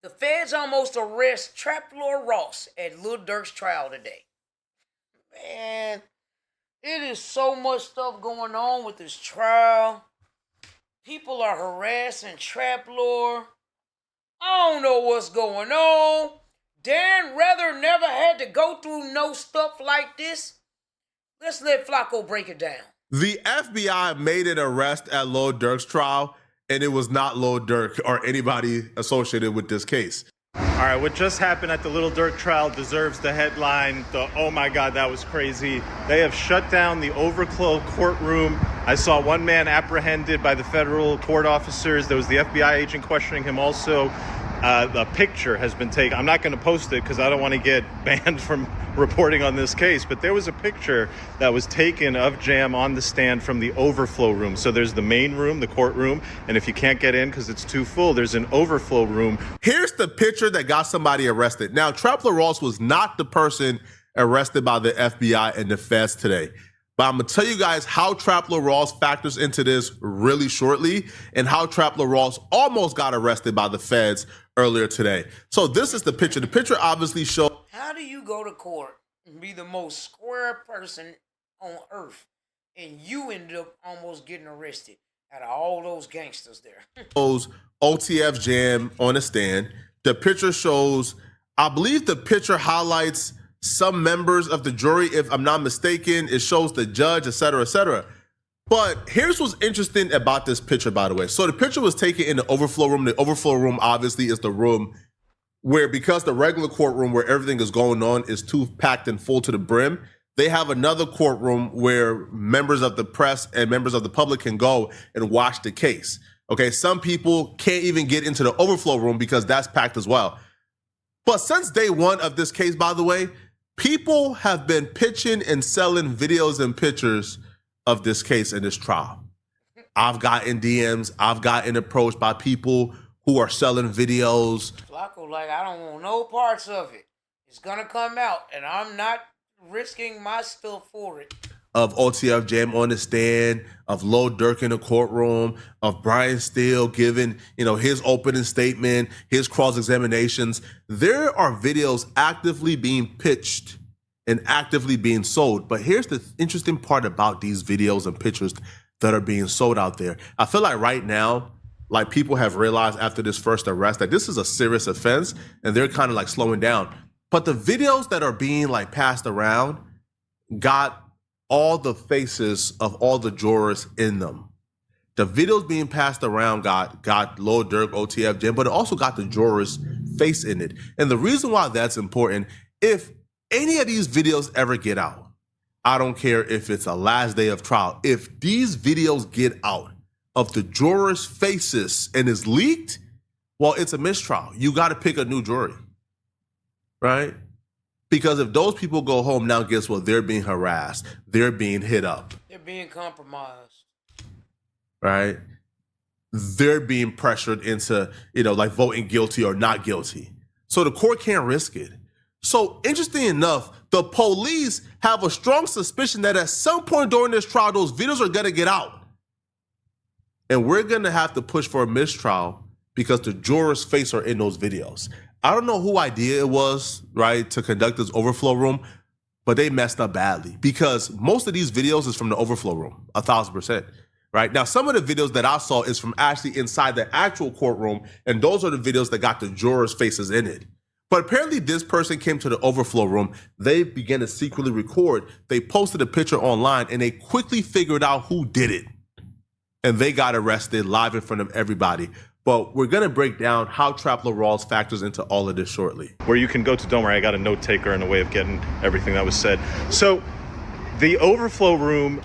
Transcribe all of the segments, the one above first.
The feds almost arrest Trap Lord Ross at Lil Durk's trial today. Man, it is so much stuff going on with this trial. People are harassing Trap Lord. I don't know what's going on. Dan Rather never had to go through no stuff like this. Let's let Flacco break it down. The FBI made an arrest at Lil Durk's trial, and it was not Lil Durk or anybody associated with this case. All right, what just happened at the Lil Durk trial deserves the headline, oh my God, that was crazy. They have shut down the overflow courtroom. I saw one man apprehended by the federal court officers. There was the FBI agent questioning him also. The picture has been taken. I'm not going to post it because I don't want to get banned from reporting on this case, but there was a picture that was taken of Jam on the stand from the overflow room. So there's the main room, the courtroom, and if you can't get in because it's too full, there's an overflow room. Here's the picture that got somebody arrested. Now, Trap Lord Ross was not the person arrested by the FBI and the feds today. But I'm going to tell you guys how Trap Lord Ross factors into this really shortly and how Trap Lord Ross almost got arrested by the feds earlier today. So this is the picture. The picture obviously shows... How do you go to court and be the most square person on earth and you ended up almost getting arrested out of all those gangsters there? Shows OTF Jam on a stand. The picture shows, I believe the picture highlights some members of the jury, if I'm not mistaken. It shows the judge, et cetera, et cetera. But here's what's interesting about this picture, by the way. So the picture was taken in the overflow room. The overflow room obviously is the room where, because the regular courtroom where everything is going on is too packed and full to the brim, they have another courtroom where members of the press and members of the public can go and watch the case. Okay, some people can't even get into the overflow room because that's packed as well. But since day one of this case, by the way, people have been pitching and selling videos and pictures of this case in this trial. I've gotten DMs, I've gotten approached by people who are selling videos. Flacco, like, I don't want no parts of it. It's gonna come out, and I'm not risking my stuff for it. Of OTF Jam on the stand, of Lil Durk in the courtroom, of Brian Steele giving, his opening statement, his cross-examinations. There are videos actively being pitched and actively being sold. But here's the interesting part about these videos and pictures that are being sold out there. I feel like right now, like, people have realized after this first arrest that this is a serious offense and they're kind of like slowing down. But the videos that are being like passed around got all the faces of all the jurors in them. The videos being passed around got Lil Durk, OTF Jam, but it also got the jurors' face in it. And the reason why that's important, if any of these videos ever get out, I don't care if it's a last day of trial, if these videos get out of the jurors' faces and is leaked, well, it's a mistrial. You got to pick a new jury, right? Because if those people go home, now guess what? They're being harassed. They're being hit up. They're being compromised. Right? They're being pressured into, like voting guilty or not guilty. So the court can't risk it. So interesting enough, the police have a strong suspicion that at some point during this trial, those videos are going to get out. And we're going to have to push for a mistrial because the jurors' face are in those videos. I don't know who idea it was, right, to conduct this overflow room, but they messed up badly because most of these videos is from the overflow room, 1,000%, right? Now, some of the videos that I saw is from actually inside the actual courtroom, and those are the videos that got the jurors' faces in it. But apparently this person came to the overflow room, they began to secretly record, they posted a picture online, and they quickly figured out who did it. And they got arrested live in front of everybody. But we're going to break down how Trap Lord Ross factors into all of this shortly. Where you can go to, don't worry, I got a note taker in a way of getting everything that was said. So the overflow room,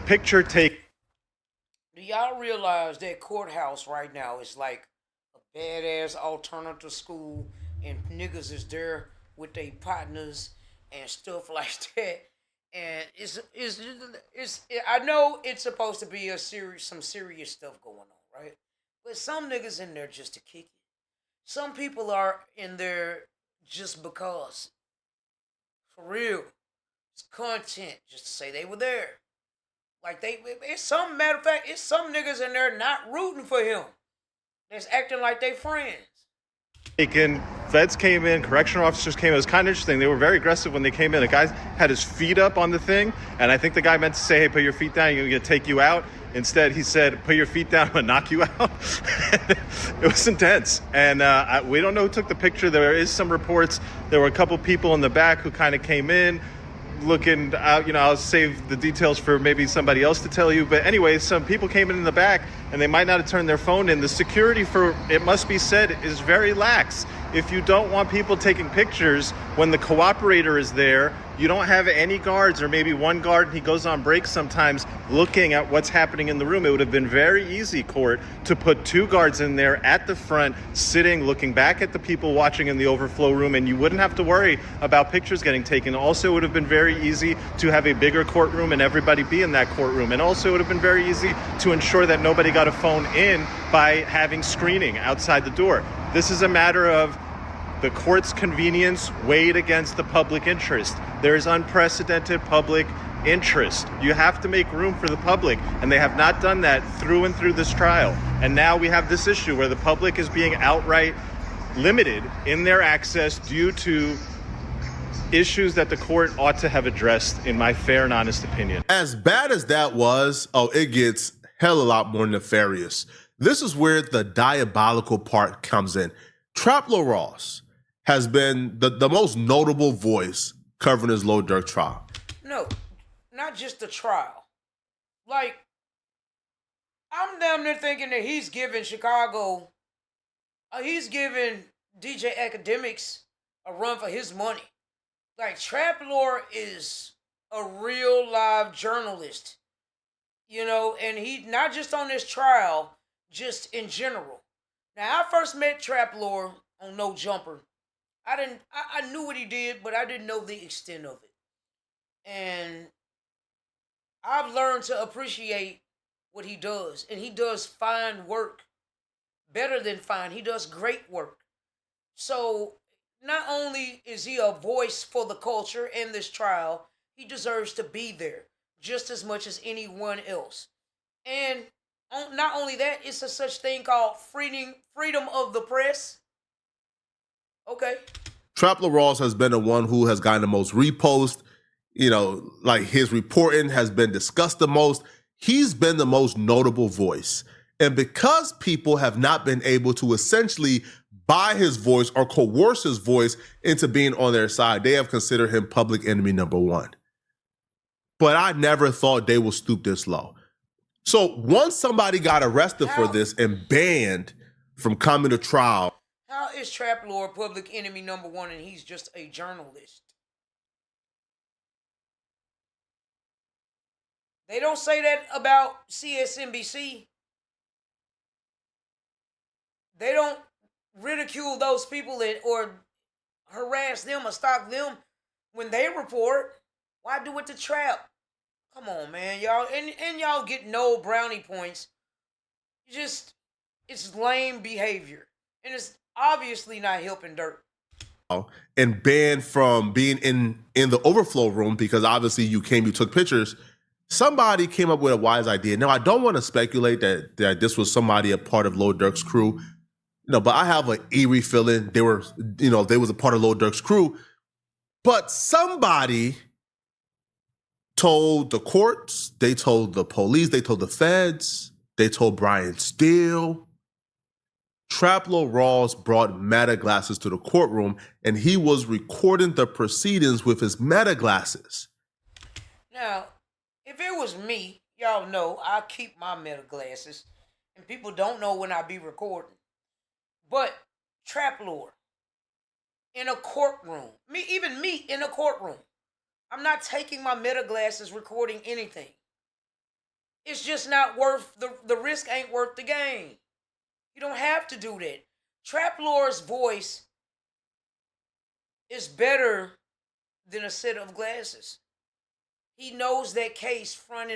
picture take. Do y'all realize that courthouse right now is like a badass alternative school and niggas is there with their partners and stuff like that? And I know it's supposed to be some serious stuff going on, right? But some niggas in there just to kick it. Some people are in there just because. For real. It's content just to say they were there. Like matter of fact, it's some niggas in there not rooting for him. That's acting like they friends. taken. Feds came in, correctional officers came in. It was kind of interesting. They were very aggressive when they came in. The guy had his feet up on the thing, and I think the guy meant to say, hey, put your feet down, I'm going to take you out. Instead, he said, put your feet down, I'm going to knock you out. It was intense. And we don't know who took the picture. There is some reports. There were a couple people in the back who kind of came in looking out. I'll save the details for maybe somebody else to tell you. But anyway, some people came in the back, and they might not have turned their phone in. The security, for it must be said, is very lax. If you don't want people taking pictures when the cooperator is there, you don't have any guards, or maybe one guard, and he goes on break sometimes looking at what's happening in the room. It would have been very easy, court, to put 2 guards in there at the front, sitting, looking back at the people watching in the overflow room, and you wouldn't have to worry about pictures getting taken. Also, it would have been very easy to have a bigger courtroom and everybody be in that courtroom. And also, it would have been very easy to ensure that nobody got a phone in by having screening outside the door. This is a matter of the court's convenience weighed against the public interest. There is unprecedented public interest. You have to make room for the public, and they have not done that through and through this trial. And now we have this issue where the public is being outright limited in their access due to issues that the court ought to have addressed, in my fair and honest opinion. As bad as that was, it gets hell a lot more nefarious. This is where the diabolical part comes in. Traplo Ross has been the most notable voice covering his Lil Durk trial. No, not just the trial. Like, I'm damn near thinking that he's giving Chicago, he's giving DJ Academics a run for his money. Like, Trap Lore is a real live journalist, and he, not just on this trial, just in general. Now, I first met Trap Lore on No Jumper. I knew what he did, but I didn't know the extent of it. And I've learned to appreciate what he does. And he does fine work. Better than fine. He does great work. So, not only is he a voice for the culture in this trial, he deserves to be there just as much as anyone else. And not only that, it's a such thing called freedom of the press. Okay. Traplo Ross has been the one who has gotten the most repost. Like, his reporting has been discussed the most. He's been the most notable voice. And because people have not been able to essentially buy his voice or coerce his voice into being on their side, they have considered him public enemy number 1. But I never thought they would stoop this low. So once somebody got arrested for this and banned from coming to trial. How is Trap Lore public enemy number 1 and he's just a journalist? They don't say that about CSNBC. They don't ridicule those people or harass them or stalk them when they report. Why do it to Trap? Come on, man, y'all. And y'all get no brownie points. It's lame behavior. And it's obviously not helping Durk. And banned from being in the overflow room because obviously you took pictures. Somebody came up with a wise idea. Now, I don't want to speculate that this was somebody a part of Lil Durk's crew. But I have an eerie feeling they was a part of Lil Durk's crew. But somebody told the courts, they told the police, they told the feds, they told Brian Steele. Traplo Ross brought Meta glasses to the courtroom, and he was recording the proceedings with his Meta glasses. Now, if it was me, y'all know I keep my Meta glasses, and people don't know when I be recording. But Trap Lore in a courtroom, even me in a courtroom, I'm not taking my Meta glasses recording anything. It's just not worth the risk. Ain't worth the gain. You don't have to do that. Trap Lore's voice is better than a set of glasses. He knows that case front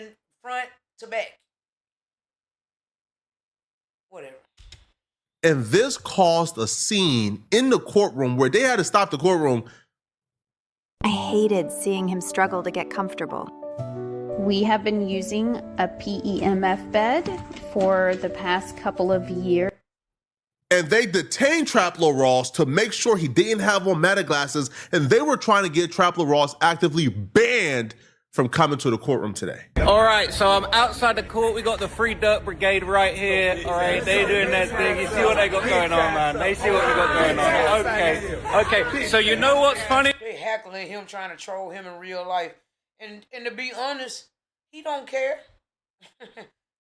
to back. Whatever. And this caused a scene in the courtroom where they had to stop the courtroom. I hated seeing him struggle to get comfortable. We have been using a PEMF bed for the past couple of years. And they detained Traplo Ross to make sure he didn't have on Meta glasses, and they were trying to get Traplo Ross actively banned from coming to the courtroom today. All right, so I'm outside the court. We got the Free Durk Brigade right here. All right, they're doing their thing. You see what they got going on, man. They see what we got going on. Okay. So you know what's funny? They heckling him, trying to troll him in real life. And to be honest, he don't care.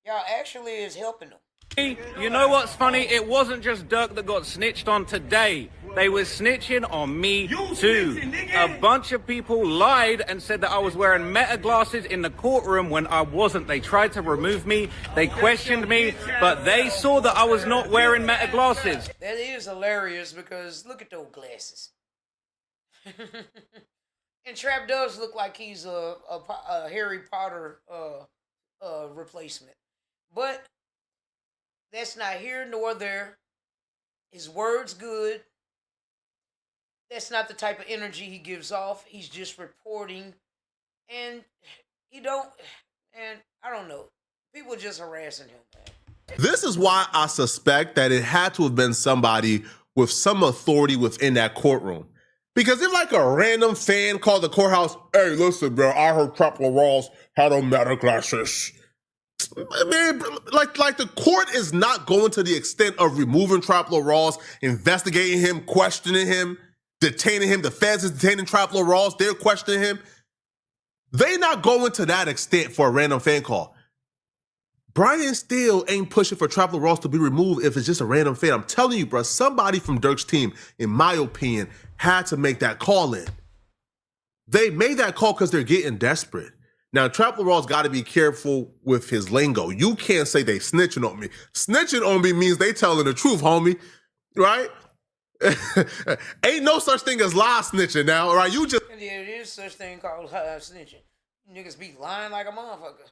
Y'all actually is helping him. You know what's funny? It wasn't just Durk that got snitched on today. They were snitching on me too. A bunch of people lied and said that I was wearing Meta glasses in the courtroom when I wasn't. They tried to remove me. They questioned me, but they saw that I was not wearing Meta glasses. That is hilarious because look at those glasses. And Trap does look like he's a Harry Potter replacement. But that's not here nor there. His word's good. That's not the type of energy he gives off. He's just reporting. And he don't, and I don't know. People just harassing him, man. This is why I suspect that it had to have been somebody with some authority within that courtroom. Because if like a random fan called the courthouse, hey, listen, bro, I heard Traplo Ross had on Meta glasses. I mean, like the court is not going to the extent of removing Traplo Ross, investigating him, questioning him, detaining him. The feds is detaining Traplo Ross. They're questioning him. They not going to that extent for a random fan call. Brian Steele ain't pushing for Traplo Ross to be removed if it's just a random fan. I'm telling you, bro, somebody from Durk's team, in my opinion, had to make that call in. They made that call because they're getting desperate. Now, Traplo Ross got to be careful with his lingo. You can't say they snitching on me. Snitching on me means they telling the truth, homie, right? Ain't no such thing as lie snitching now, right? You just... Yeah, there is such thing called snitching. Niggas be lying like a motherfucker.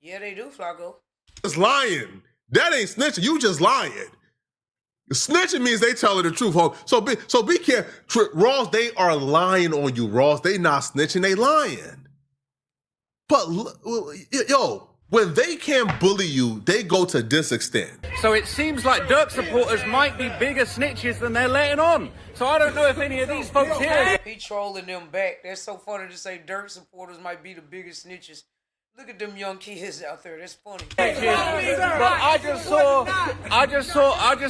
Yeah, they do, Flacco. Just lying. That ain't snitching. You just lying. Snitching means they telling the truth, homie. So be careful. Ross, they are lying on you, Ross. They not snitching, they lying. But, yo, when they can't bully you, they go to this extent. So it seems like Durk supporters might be bigger snitches than they're letting on. So I don't know if any of these folks here... He trolling them back. That's so funny to say Durk supporters might be the biggest snitches. Look at them young kids out there. That's funny. But I just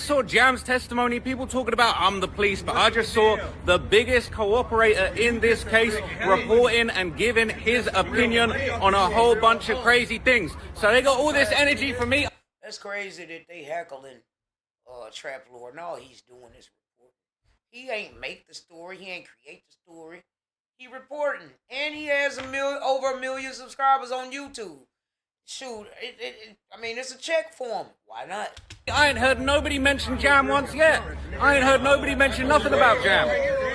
saw Jam's testimony. People talking about I'm the police, but I just saw the biggest cooperator in this case reporting and giving his opinion on a whole bunch of crazy things. So they got all this energy from me. That's crazy that they heckling Trap Lord. All he's doing is reporting. He ain't make the story. He ain't create the story. He reporting, and he has over 1 million subscribers on YouTube. Shoot, I mean, it's a check for him. Why not? I ain't heard nobody mention Jam once yet. I ain't heard nobody mention nothing about Jam.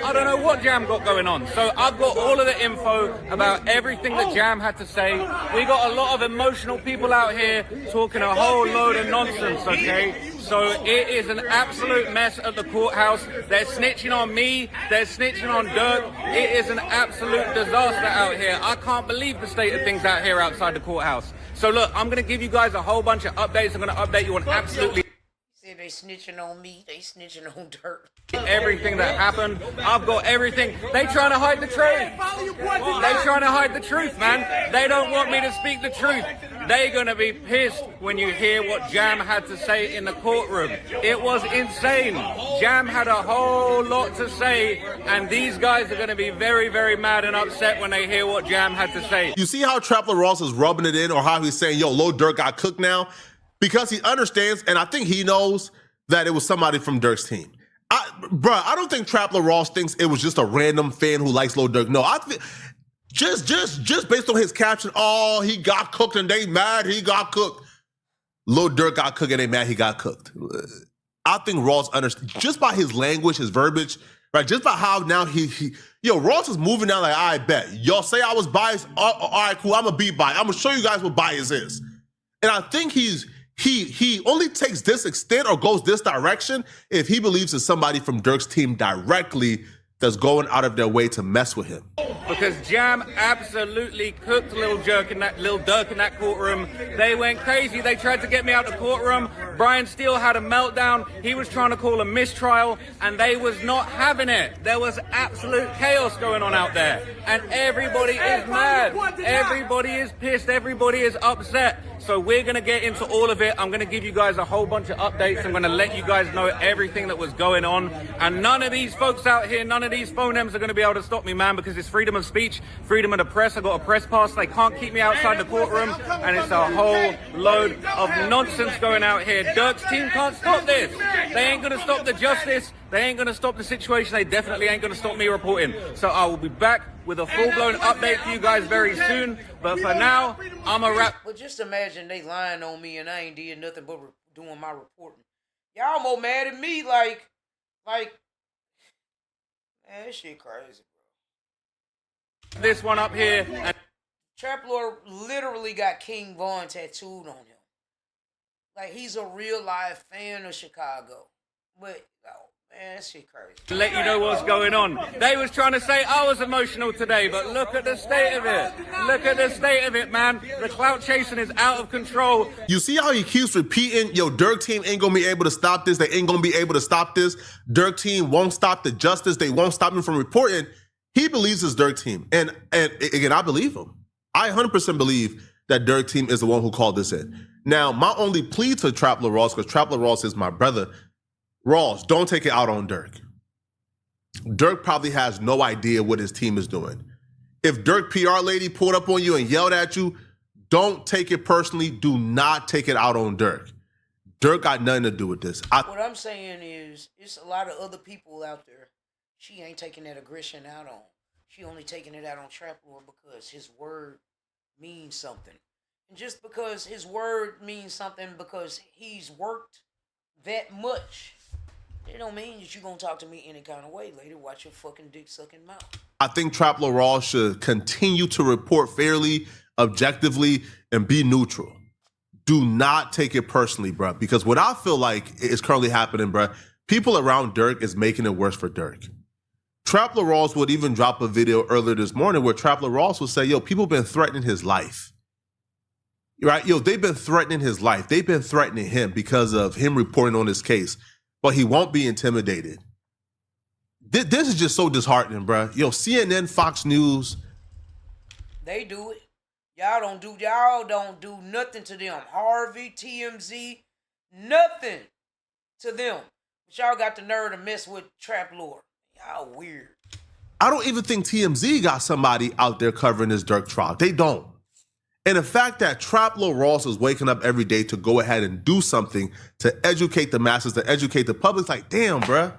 I don't know what Jam got going on. So I've got all of the info about everything that Jam had to say. We got a lot of emotional people out here talking a whole load of nonsense, okay? So it is an absolute mess at the courthouse. They're snitching on me. They're snitching on Durk. It is an absolute disaster out here. I can't believe the state of things out here outside the courthouse. So look, I'm going to give you guys a whole bunch of updates. I'm going to update you on absolutely... They snitching on me. They snitching on Durk. Everything that happened. I've got everything. They trying to hide the truth. They trying to hide the truth, man. They don't want me to speak the truth. They're going to be pissed when you hear what Jam had to say in the courtroom. It was insane. Jam had a whole lot to say, and these guys are going to be very, very mad and upset when they hear what Jam had to say. You see how Traplo Ross is rubbing it in, or how he's saying, yo, Lil Durk got cooked now? Because he understands, and I think he knows that it was somebody from Durk's team. I don't think Traplo Ross thinks it was just a random fan who likes Lil Durk. No, I think just based on his caption, oh, he got cooked and they mad he got cooked. Lil Durk got cooked and they mad he got cooked. I think Ross understands, just by his language, his verbiage, right? Just by how now Ross is moving down like, I bet. Y'all say I was biased? All right, cool, I'm gonna be biased. I'm gonna show you guys what bias is. And I think he only takes this extent or goes this direction if he believes it's somebody from Durk's team directly that's going out of their way to mess with him. Because Jam absolutely cooked Lil Durk in that courtroom. They went crazy. They tried to get me out of the courtroom. Brian Steele had a meltdown. He was trying to call a mistrial, and they was not having it. There was absolute chaos going on out there, and everybody is mad. Everybody is pissed. Everybody is upset. So we're going to get into all of it. I'm going to give you guys a whole bunch of updates. I'm going to let you guys know everything that was going on. And none of these folks out here, none of these phonems are going to be able to stop me, man, because it's freedom of speech, freedom of the press. I got a press pass. They can't keep me outside the courtroom. And it's a whole load of nonsense going out here. Durk's team can't stop this. They ain't going to stop the justice. They ain't going to stop the situation. They definitely ain't going to stop me reporting. So I will be back with a full-blown update for you guys very soon. But for now, I'm a wrap. But just imagine they lying on me and I ain't did nothing but doing my reporting. Y'all more mad at me like, man, this shit crazy, bro. This one up here. And Trap Lord literally got King Von tattooed on him. Like, he's a real life fan of Chicago. But, oh, man, that shit crazy. to let you know what's going on. They was trying to say I was emotional today, but look at the state of it. Look at the state of it, man. The clout chasing is out of control. You see how he keeps repeating, yo, Durk team ain't gonna be able to stop this. They ain't gonna be able to stop this. Durk team won't stop the justice. They won't stop him from reporting. He believes his Durk team. And again, I believe him. I 100% believe that Durk team is the one who called this in. Now, my only plea to Trapler Ross, because Trapler Ross is my brother, Ross, don't take it out on Durk. Durk probably has no idea what his team is doing. If Durk PR lady pulled up on you and yelled at you, don't take it personally. Do not take it out on Durk. Durk got nothing to do with this. What I'm saying is, it's a lot of other people out there she ain't taking that aggression out on. She only taking it out on Trap Lord because his word means something. And just because his word means something because he's worked that much, it don't mean that you gonna talk to me any kind of way later. Watch your fucking dick sucking mouth. I think Trapler Ross should continue to report fairly, objectively, and be neutral. Do not take it personally, bro. Because what I feel like is currently happening, bro, people around Durk is making it worse for Durk. Trapler Ross would even drop a video earlier this morning where Trapler Ross would say, yo, people been threatening his life. Right? Yo, they've been threatening his life. They've been threatening him because of him reporting on this case. But he won't be intimidated. This is just so disheartening, bro. Yo, CNN, Fox News. They do it. Y'all don't do nothing to them. Harvey, TMZ, nothing to them. But y'all got the nerve to mess with Trap Lord. Y'all weird. I don't even think TMZ got somebody out there covering this Durk trial. They don't. And the fact that Trapler Ross is waking up every day to go ahead and do something to educate the masses, to educate the public, it's like, damn, bruh.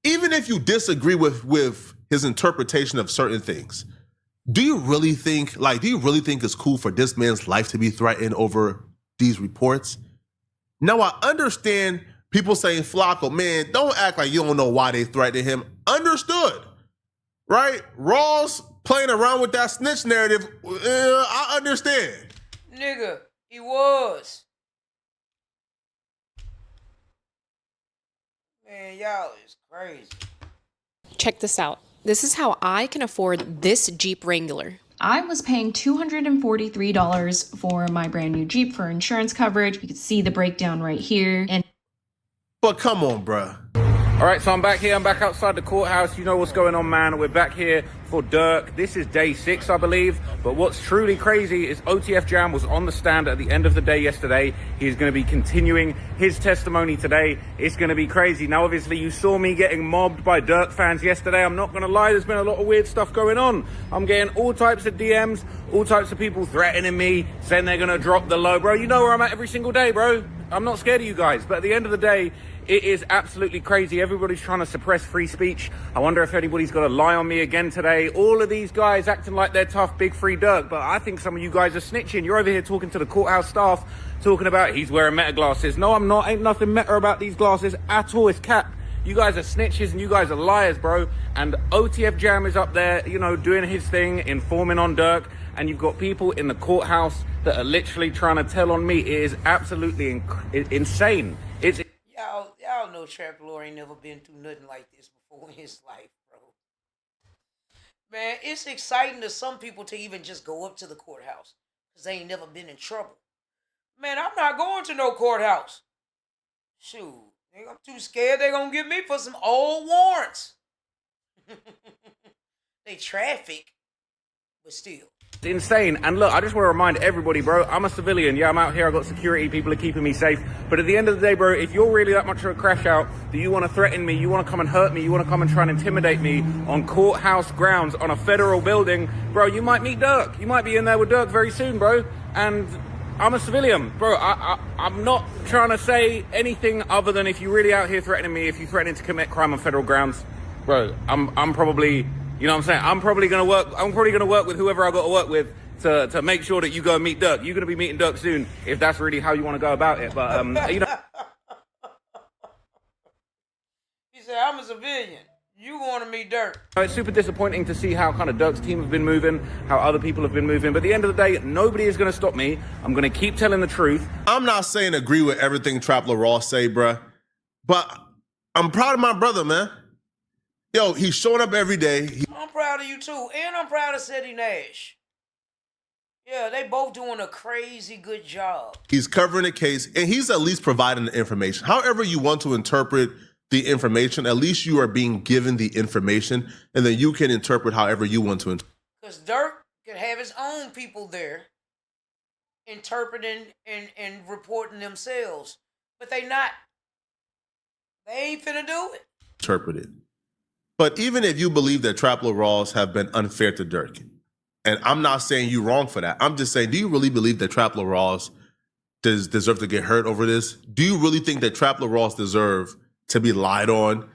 Even if you disagree with his interpretation of certain things, do you really think it's cool for this man's life to be threatened over these reports? Now, I understand people saying, Flacco, man, don't act like you don't know why they threatened him. Understood, right? Ross playing around with that snitch narrative, I understand. Nigga, he was. Man, y'all is crazy. Check this out. This is how I can afford this Jeep Wrangler. I was paying $243 for my brand new Jeep for insurance coverage. You can see the breakdown right here. And But come on, bruh. All right, so I'm back here. I'm back outside the courthouse. You know what's going on, man. We're back here for Durk. This is day 6, I believe. But what's truly crazy is OTF Jam was on the stand at the end of the day yesterday. He's going to be continuing his testimony today. It's going to be crazy. Now, obviously, you saw me getting mobbed by Durk fans yesterday. I'm not going to lie. There's been a lot of weird stuff going on. I'm getting all types of DMs, all types of people threatening me, saying they're going to drop the low. Bro, you know where I'm at every single day, bro. I'm not scared of you guys. But at the end of the day, it is absolutely crazy. Everybody's trying to suppress free speech. I wonder if anybody's got to lie on me again today. All of these guys acting like they're tough, big free Durk, but I think some of you guys are snitching. You're over here talking to the courthouse staff, talking about he's wearing meta glasses. No, I'm not. Ain't nothing meta about these glasses at all. It's cap. You guys are snitches and you guys are liars, bro. And OTF Jam is up there, you know, doing his thing, informing on Durk. And you've got people in the courthouse that are literally trying to tell on me. It is absolutely insane. It's Y'all know Trap Lord ain't never been through nothing like this before in his life, bro. Man, it's exciting to some people to even just go up to the courthouse because they ain't never been in trouble. Man, I'm not going to no courthouse. Shoot, I'm too scared they're gonna get me for some old warrants. They traffic, but still. It's insane. And look, I just want to remind everybody, bro, I'm a civilian. Yeah, I'm out here. I've got security. People are keeping me safe. But at the end of the day, bro, if you're really that much of a crash out, that you want to threaten me, you want to come and hurt me, you want to come and try and intimidate me on courthouse grounds on a federal building, bro, you might meet Durk. You might be in there with Durk very soon, bro. And I'm a civilian, bro. I'm not trying to say anything other than if you're really out here threatening me, if you're threatening to commit crime on federal grounds, bro, I'm probably... You know what I'm saying? I'm probably gonna work with whoever I got to work with to make sure that you go and meet Durk. You're gonna be meeting Durk soon if that's really how you want to go about it. But you know, He said, "I'm a civilian. You want to meet Durk?" it's super disappointing to see how kind of Durk's team have been moving, how other people have been moving. But at the end of the day, nobody is gonna stop me. I'm gonna keep telling the truth. I'm not saying agree with everything Trapper Ross say, bruh, but I'm proud of my brother, man. Yo, he's showing up every day. I'm proud of you too, and I'm proud of Seti Nash. Yeah, they both doing a crazy good job. He's covering the case, and he's at least providing the information. However you want to interpret the information, at least you are being given the information, and then you can interpret however you want to interpret. Because Durk could have his own people there interpreting and reporting themselves. But they not. They ain't finna do it. Interpret it. But even if you believe that Trapper Ross have been unfair to Durk, and I'm not saying you wrong for that, I'm just saying, do you really believe that Trapper Ross deserve to get hurt over this? Do you really think that Trapper Ross deserve to be lied on,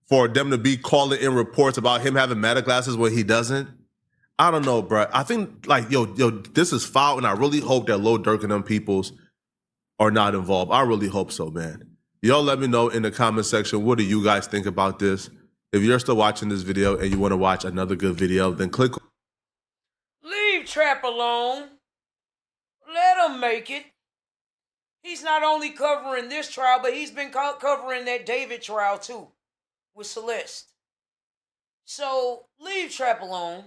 for them to be calling in reports about him having meta glasses when he doesn't? I don't know, bro. I think yo, this is foul, and I really hope that Lil Durk and them peoples are not involved. I really hope so, man. Y'all let me know in the comment section, what do you guys think about this? If you're still watching this video and you want to watch another good video, then click. Leave Trap alone. Let him make it. He's not only covering this trial, but he's been covering that David trial too with Celeste. So leave Trap alone.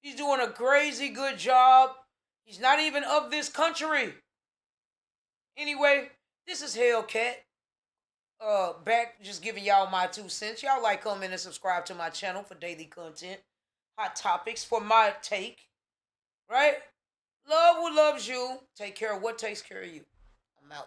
He's doing a crazy good job. He's not even of this country. Anyway, this is Hellcat. Back just giving y'all my 2 cents. Y'all like, comment, and subscribe to my channel for daily content. Hot topics for my take. Right? Love who loves you. Take care of what takes care of you. I'm out.